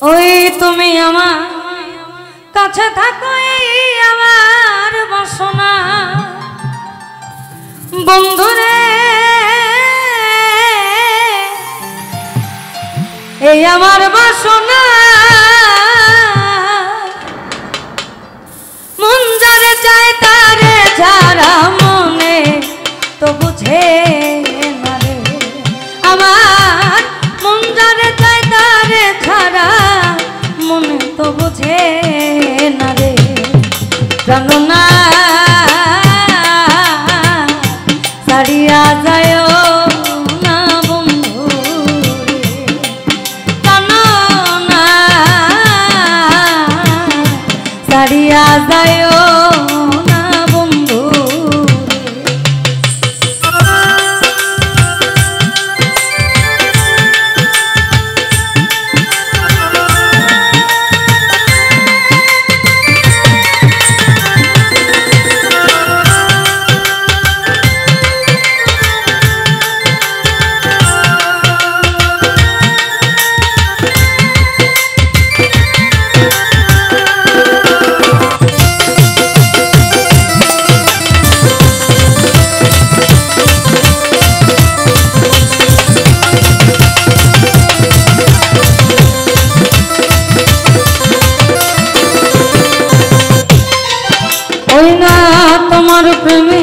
ওই তুমি আমার কাছে থাকো, এই আমার বাসনা বন্ধুরে, এই আমার বাসনা মন যারে চায় তারে যারা মনে তো বুঝে না রে, আমার মন যারে চায় তারে ছাড়া মনে তো বুঝে না রে। জানো না ছাড়িয়া যায় না বন্ধু, জানো না ছাড়িয়া যায় না বন্ধু। ওই না তোমার প্রেমে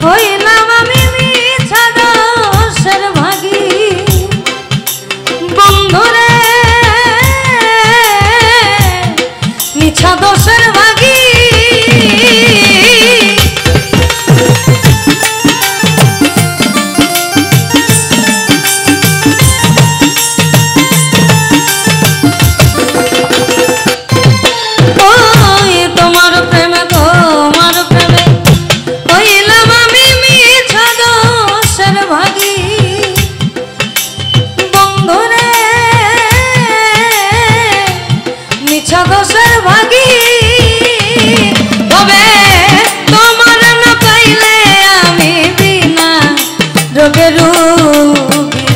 হইলাম আমি মিছা দোষের ভাগী বন্ধুরে, মিছা দোষের ভাগী। দোষের ভাগী তবে তোমার না পাইলে আমি বিনা রোগে রোগী,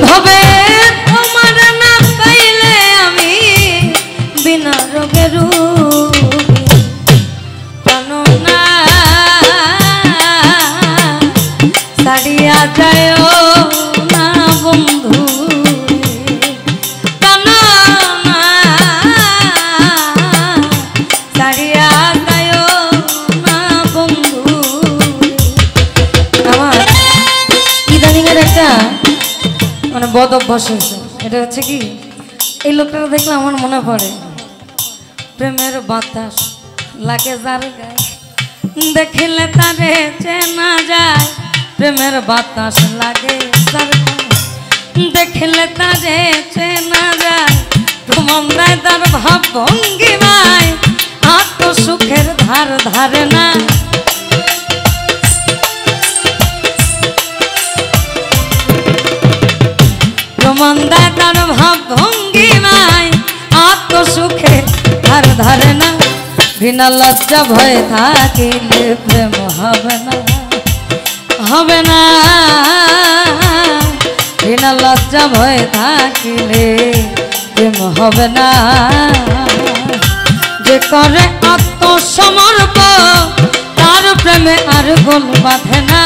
তবে তোমার না পাইলে আমি বিনা রোগে রোগী। জানো না ছাড়িয়া যায় না বন্ধু, জানো না ছাড়িয়া যায় না বন্ধু। আমার ইদানিং এর একটা মানে বদ অভ্যাস হয়েছে, এটা হচ্ছে কি, এই লোকটা দেখলে আমার মনে পড়ে প্রেমের বাতাস লাগে যার গায়ে, দেখিলে তারে চেনা যায়। প্রেমের বাতাস লাগে যার গায়ে, দেখিলে তারে চেনা যায়। প্রমাণ দেয় তার ভাব ভঙ্গিমায়, আত্ম সুখের ধার ধারে না। প্রমাণ দেয় তার ভাব ভঙ্গিমায়, আত্ম সুখের ধার ধারে না। বিনা লজ্জা ভয়ে থাকিলে প্রেম হবে না, হবে না। বিনা লজ্জা ভয়ে থাকিলে প্রেম হবে না। যে করে আত্মসমর্পণ তার প্রেমে আর গোল বাঁধে না।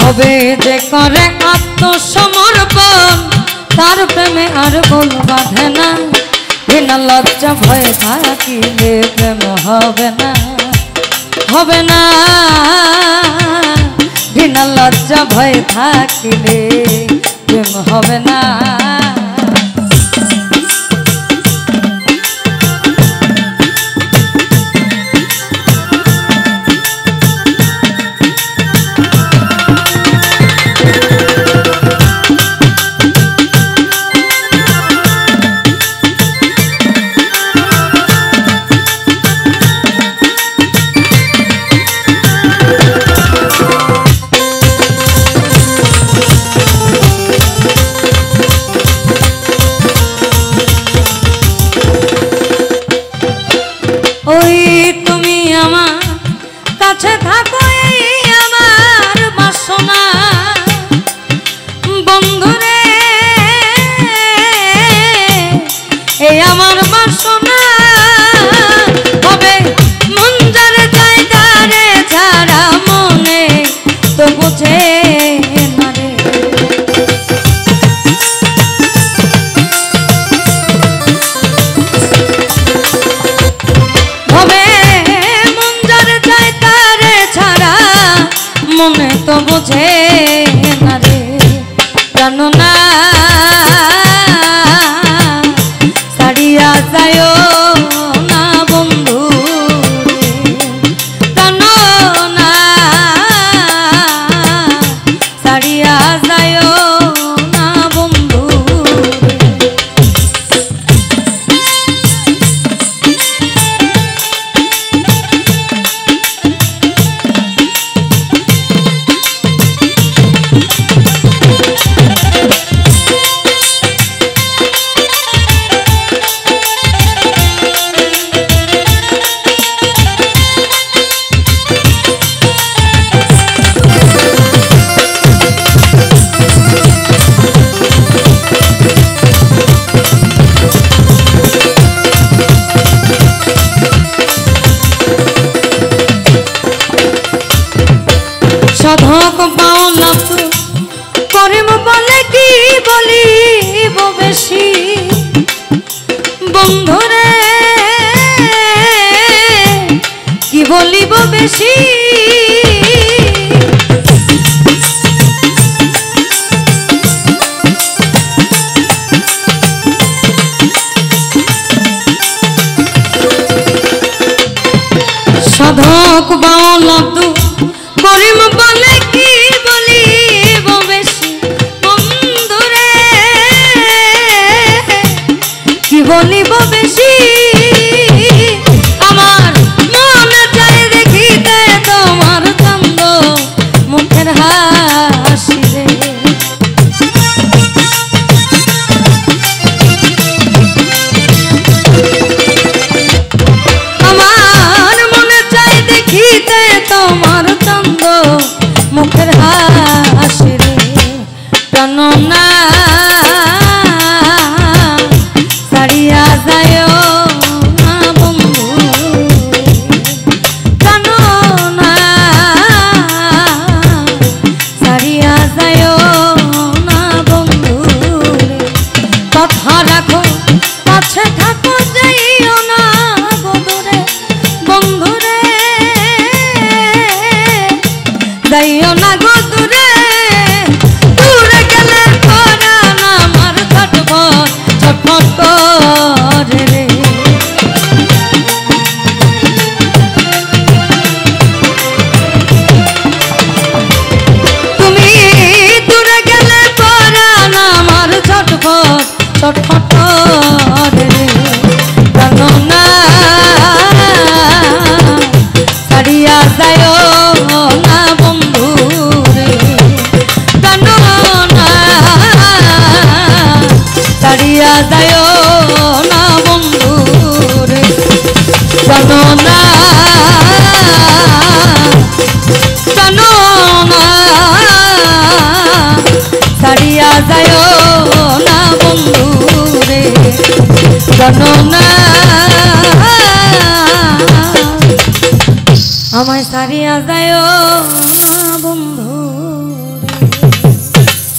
হবে যে করে আত্মসমর্পণ তার প্রেমে আর গোল বাঁধে না। বিনা লজ্জা ভয়ে থাকিলে প্রেম হবে না, হবে না। বিনা লজ্জা ভয়ে থাকিলে প্রেম হবে না। এই আমার বাসনা হবে মন যার জায়গা রে ছাড়া মনে তো বুঝে না রে হবে মন যার জায়গা রে ছাড়া মনে তো বুঝে না রে জানো না ছাড়িয়া যায়ও না বন্ধু জানো না ছাড়িয়া যায়ও না বন্ধু সাধক পাওনা করিম বলে কি বলিব বেশি বন্ধুরে কি বলিব বেশি সাধক পাওনা করিম বলে কি বলিব বেশি বন্ধুরে কি বলিব বেশি আমার মনে চাই দেখিতে তোমার চন্দ মুখের হাসি রে আমার মনে চাই দেখিতে তোমার চন্দ মুখের হাসি রে জানো না ছাড়িয়া যায়ও না বন্ধু জানো না ছাড়িয়া যায়ও না বন্ধু কথা রাখো কাছে থাকো যাইও না গোদরে বন্ধুরে যাইও না গো দূরে দূরে গেলে পরাণ আমার ছটফট ছটফট করে রে তুমি দূরে গেলে পরাণ আমার ছটফট ছটফট করে রে জানো না ছাড়িয়া যায়ও না বন্ধু রে জানো না ছাড়িয়া যায়ও না বন্ধু রে জানো না জানো না ছাড়িয়া যায়ও না বন্ধু রে জানো না আমায় ছাড়িয়া যায়ও